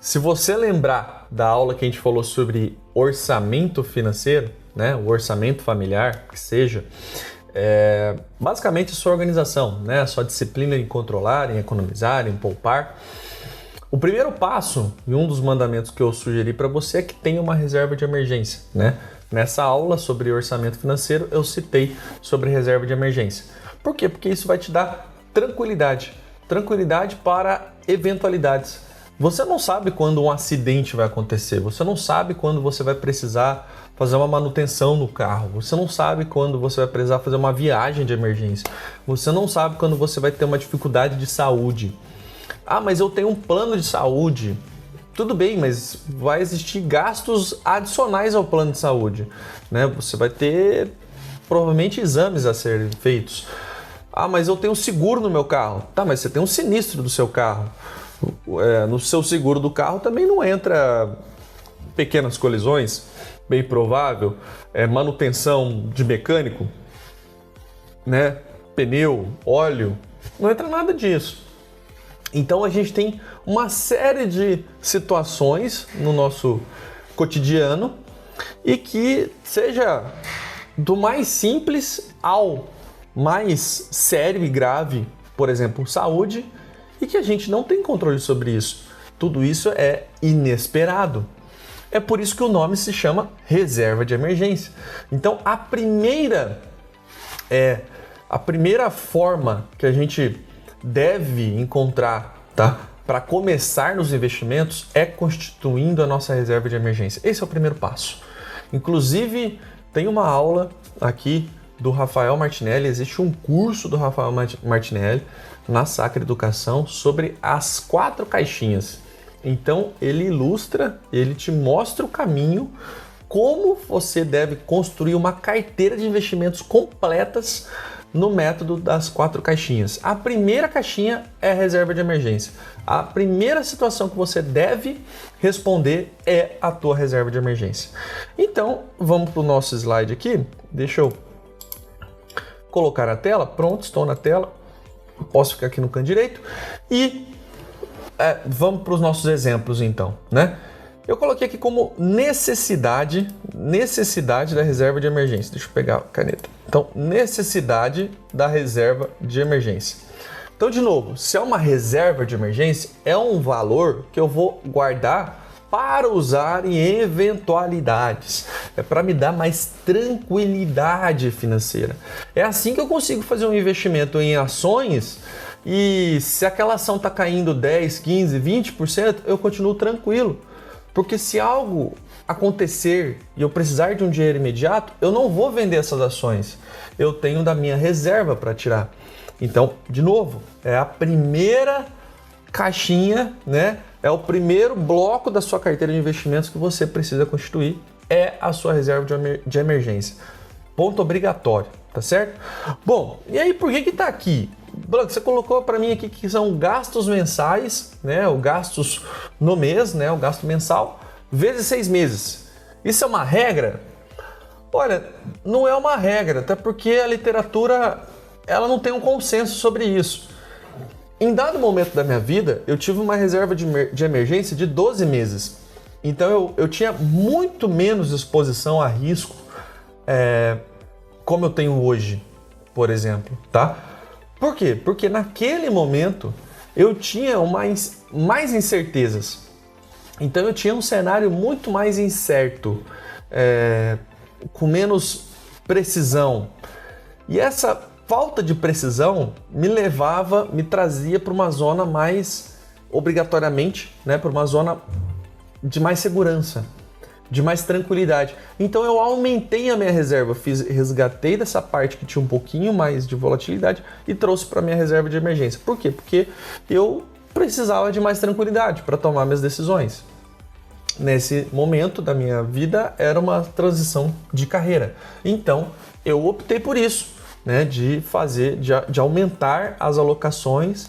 Se você lembrar da aula que a gente falou sobre orçamento financeiro, né, o orçamento familiar, que seja, basicamente sua organização, né, sua disciplina em controlar, em economizar, em poupar. O primeiro passo e um dos mandamentos que eu sugeri para você é que tenha uma reserva de emergência, né? Nessa aula sobre orçamento financeiro eu citei sobre reserva de emergência. Por quê? Porque isso vai te dar tranquilidade para eventualidades. Você não sabe quando um acidente vai acontecer, você não sabe quando você vai precisar fazer uma manutenção no carro, você não sabe quando você vai precisar fazer uma viagem de emergência, você não sabe quando você vai ter uma dificuldade de saúde. Ah, mas eu tenho um plano de saúde. Tudo bem, mas vai existir gastos adicionais ao plano de saúde, né? Você vai ter provavelmente exames a serem feitos. Ah, mas eu tenho seguro no meu carro. Tá, mas você tem um sinistro do seu carro. No seu seguro do carro também não entra pequenas colisões, bem provável, manutenção de mecânico, né? Pneu, óleo, não entra nada disso. Então a gente tem uma série de situações no nosso cotidiano e que seja do mais simples ao mais sério e grave, por exemplo, saúde, e que a gente não tem controle sobre isso. Tudo isso é inesperado. É por isso que o nome se chama reserva de emergência. Então a primeira forma que a gente deve encontrar, tá, para começar nos investimentos é constituindo a nossa reserva de emergência. Esse é o primeiro passo. Inclusive, tem uma aula aqui do Rafael Martinelli, existe um curso do Rafael Martinelli na Sacra Educação sobre as 4 caixinhas. Então, ele ilustra, ele te mostra o caminho, como você deve construir uma carteira de investimentos completas no método das 4 caixinhas. A primeira caixinha é a reserva de emergência. A primeira situação que você deve responder é a tua reserva de emergência. Então, vamos para o nosso slide aqui. Deixa eu colocar a tela. Pronto, estou na tela. Posso ficar aqui no canto direito. E vamos para os nossos exemplos então, né? Eu coloquei aqui como necessidade da reserva de emergência. Deixa eu pegar a caneta. Então, necessidade da reserva de emergência. Então, de novo, se é uma reserva de emergência, é um valor que eu vou guardar para usar em eventualidades. É para me dar mais tranquilidade financeira. É assim que eu consigo fazer um investimento em ações e se aquela ação está caindo 10, 15, 20%, eu continuo tranquilo. Porque se algo acontecer e eu precisar de um dinheiro imediato, eu não vou vender essas ações. Eu tenho da minha reserva para tirar. Então, de novo, é a primeira caixinha, né? É o primeiro bloco da sua carteira de investimentos que você precisa constituir. É a sua reserva de emergência. Ponto obrigatório, tá certo? Bom, e aí por que tá aqui? Blanco, você colocou para mim aqui que são gastos mensais, né? O gastos no mês, né? O gasto mensal, vezes 6 meses. Isso é uma regra? Olha, não é uma regra, até porque a literatura ela não tem um consenso sobre isso. Em dado momento da minha vida, eu tive uma reserva de emergência de 12 meses. Então eu tinha muito menos exposição a risco, como eu tenho hoje, por exemplo, tá? Por quê? Porque naquele momento eu tinha mais incertezas. Então eu tinha um cenário muito mais incerto, com menos precisão. E essa falta de precisão me trazia para uma zona mais, obrigatoriamente, né, para uma zona de mais segurança, de mais tranquilidade. Então eu aumentei a minha reserva, resgatei dessa parte que tinha um pouquinho mais de volatilidade e trouxe para a minha reserva de emergência. Por quê? Porque eu precisava de mais tranquilidade para tomar minhas decisões. Nesse momento da minha vida era uma transição de carreira. Então eu optei por isso, né, de aumentar as alocações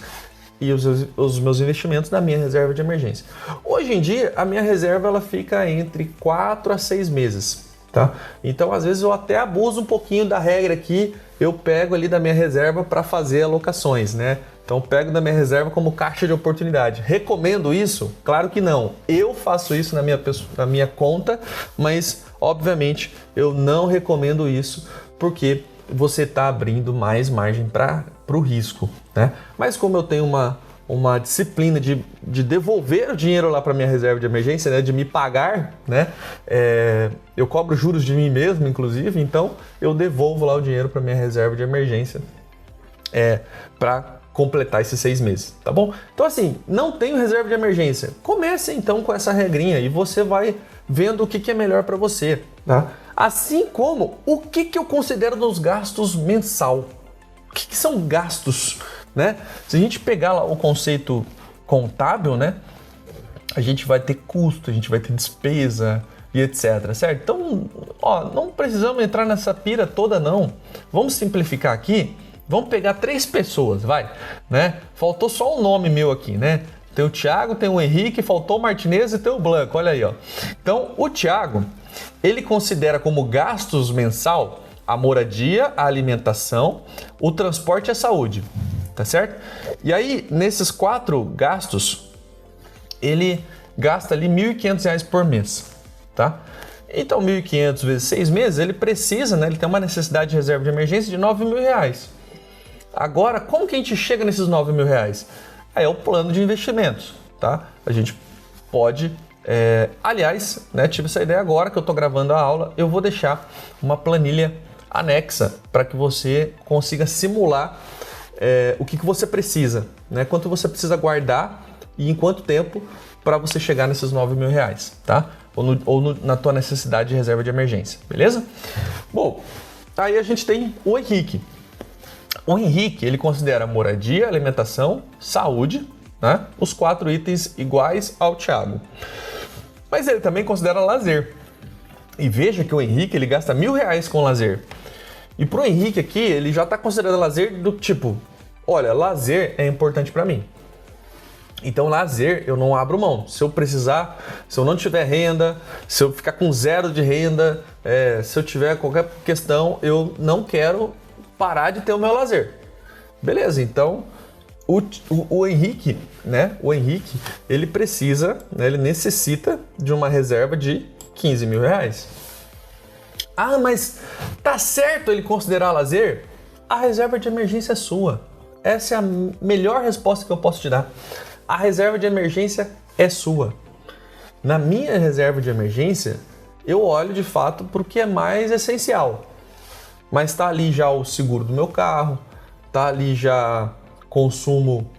e os meus investimentos na minha reserva de emergência. Hoje em dia, a minha reserva ela fica entre 4 a 6 meses, tá? Então, às vezes, eu até abuso um pouquinho da regra aqui, eu pego ali da minha reserva para fazer alocações, né? Então pego da minha reserva como caixa de oportunidade. Recomendo isso? Claro que não. Eu faço isso na minha conta, mas obviamente eu não recomendo isso porque você está abrindo mais margem para o risco, né? Mas como eu tenho uma disciplina de devolver o dinheiro lá para minha reserva de emergência, né, de me pagar, né, eu cobro juros de mim mesmo, inclusive, então eu devolvo lá o dinheiro para minha reserva de emergência para completar esses 6 meses, tá bom? Então assim, não tenho reserva de emergência. Comece então com essa regrinha e você vai vendo o que é melhor para você, tá? Assim como o que eu considero nos gastos mensal. O que são gastos, né? Se a gente pegar lá o conceito contábil, né, a gente vai ter custo, a gente vai ter despesa e etc, certo? Então, não precisamos entrar nessa pira toda não. Vamos simplificar aqui. Vamos pegar 3 pessoas, vai, né? Faltou só um nome meu aqui, né? Tem o Thiago, tem o Henrique, faltou o Martinez e tem o Blanco, olha aí, ó. Então, o Thiago, ele considera como gastos mensal a moradia, a alimentação, o transporte e a saúde, tá certo? E aí, nesses 4 gastos, ele gasta ali R$ 1.500 por mês, tá? Então, 1.500 vezes 6 meses, ele precisa, né? Ele tem uma necessidade de reserva de emergência de R$ 9.000. Agora, como que a gente chega nesses R$ 9.000? É o plano de investimentos, tá? A gente pode, aliás, né, tive essa ideia agora que eu estou gravando a aula, eu vou deixar uma planilha anexa para que você consiga simular o que você precisa, né? Quanto você precisa guardar e em quanto tempo para você chegar nesses R$ 9.000, tá? Ou na tua necessidade de reserva de emergência, beleza? Bom, aí a gente tem o Henrique. O Henrique, ele considera moradia, alimentação, saúde, né? Os 4 itens iguais ao Thiago. Mas ele também considera lazer. E veja que o Henrique, ele gasta R$ 1.000 com lazer. E pro Henrique aqui, ele já está considerando lazer do tipo, olha, lazer é importante para mim. Então, lazer, eu não abro mão. Se eu precisar, se eu não tiver renda, se eu ficar com 0 de renda, se eu tiver qualquer questão, eu não quero parar de ter o meu lazer. Beleza, então o Henrique, né? O Henrique, ele precisa, né, ele necessita de uma reserva de R$ 15.000. Ah, mas tá certo ele considerar lazer? A reserva de emergência é sua. Essa é a melhor resposta que eu posso te dar. A reserva de emergência é sua. Na minha reserva de emergência, eu olho de fato para o que é mais essencial. Mas está ali já o seguro do meu carro, está ali já consumo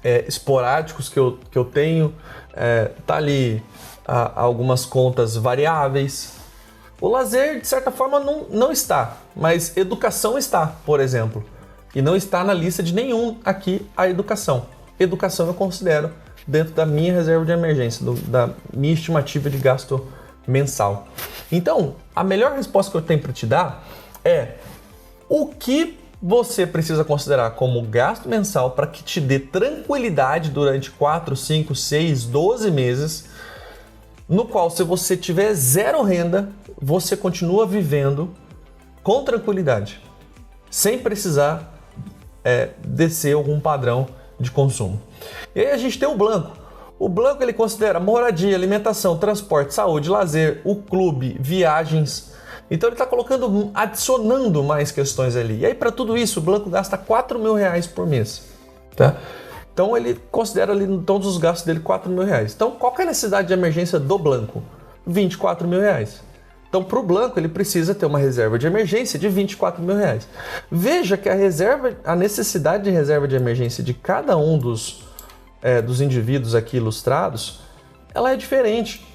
esporádicos que eu tenho, está ali algumas contas variáveis. O lazer, de certa forma, não está, mas educação está, por exemplo. E não está na lista de nenhum aqui a educação. Educação eu considero dentro da minha reserva de emergência, da minha estimativa de gasto mensal. Então, a melhor resposta que eu tenho para te dar é o que você precisa considerar como gasto mensal para que te dê tranquilidade durante 4, 5, 6, 12 meses, no qual, se você tiver 0 renda, você continua vivendo com tranquilidade, sem precisar descer algum padrão de consumo. E aí a gente tem o Blanco. O Blanco, ele considera moradia, alimentação, transporte, saúde, lazer, o clube, viagens. Então ele está adicionando mais questões ali. E aí para tudo isso o Blanco gasta R$ 4.000 por mês, tá? Então ele considera ali todos os gastos dele R$ 4.000. Então qual que é a necessidade de emergência do Blanco? R$ 24.000. Então para o Blanco ele precisa ter uma reserva de emergência de R$ 24.000. Veja que a necessidade de reserva de emergência de cada um dos indivíduos aqui ilustrados, ela é diferente.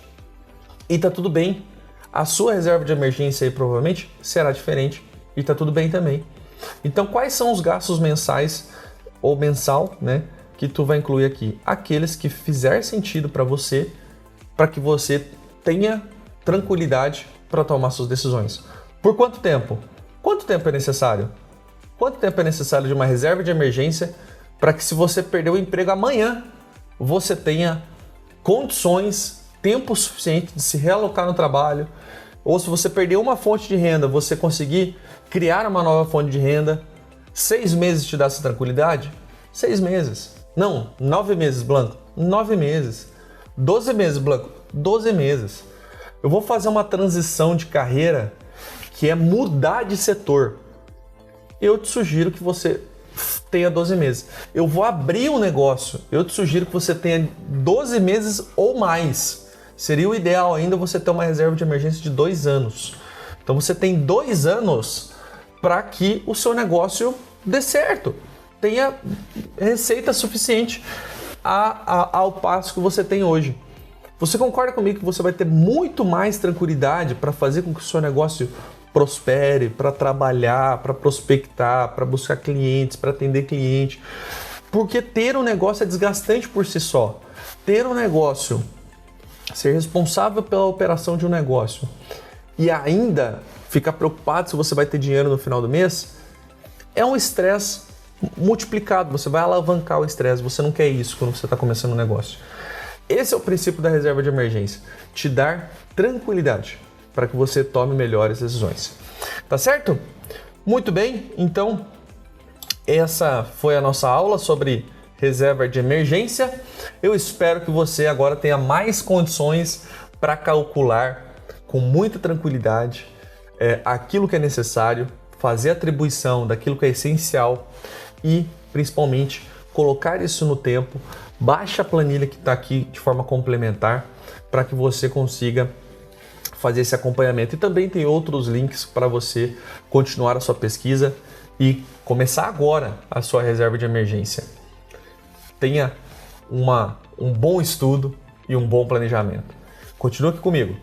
E tá tudo bem. A sua reserva de emergência aí provavelmente será diferente e tá tudo bem também. Então, quais são os gastos mensais ou mensal, né, que tu vai incluir aqui? Aqueles que fizer sentido para você, para que você tenha tranquilidade para tomar suas decisões. Por quanto tempo? Quanto tempo é necessário? Quanto tempo é necessário de uma reserva de emergência para que, se você perder o emprego amanhã, você tenha condições, tempo suficiente de se realocar no trabalho, ou se você perder uma fonte de renda, você conseguir criar uma nova fonte de renda? 6 meses te dá essa tranquilidade? 6 meses. Não, 9 meses, Blanco. 9 meses. 12 meses, Blanco. 12 meses. Eu vou fazer uma transição de carreira que é mudar de setor. Eu te sugiro que você tenha 12 meses. Eu vou abrir um negócio. Eu te sugiro que você tenha 12 meses ou mais. Seria o ideal ainda você ter uma reserva de emergência de 2 anos. Então você tem 2 anos para que o seu negócio dê certo. Tenha receita suficiente ao passo que você tem hoje. Você concorda comigo que você vai ter muito mais tranquilidade para fazer com que o seu negócio prospere, para trabalhar, para prospectar, para buscar clientes, para atender cliente? Porque ter um negócio é desgastante por si só. Ter um negócio, ser responsável pela operação de um negócio e ainda ficar preocupado se você vai ter dinheiro no final do mês, é um estresse multiplicado. Você vai alavancar o estresse. Você não quer isso quando você está começando um negócio. Esse é o princípio da reserva de emergência. Te dar tranquilidade para que você tome melhores decisões. Tá certo? Muito bem. Então, essa foi a nossa aula sobre reserva de emergência. Eu espero que você agora tenha mais condições para calcular com muita tranquilidade aquilo que é necessário, fazer a atribuição daquilo que é essencial e, principalmente, colocar isso no tempo. Baixa a planilha que está aqui de forma complementar para que você consiga fazer esse acompanhamento. E também tem outros links para você continuar a sua pesquisa e começar agora a sua reserva de emergência. Tenha um bom estudo e um bom planejamento. Continue aqui comigo.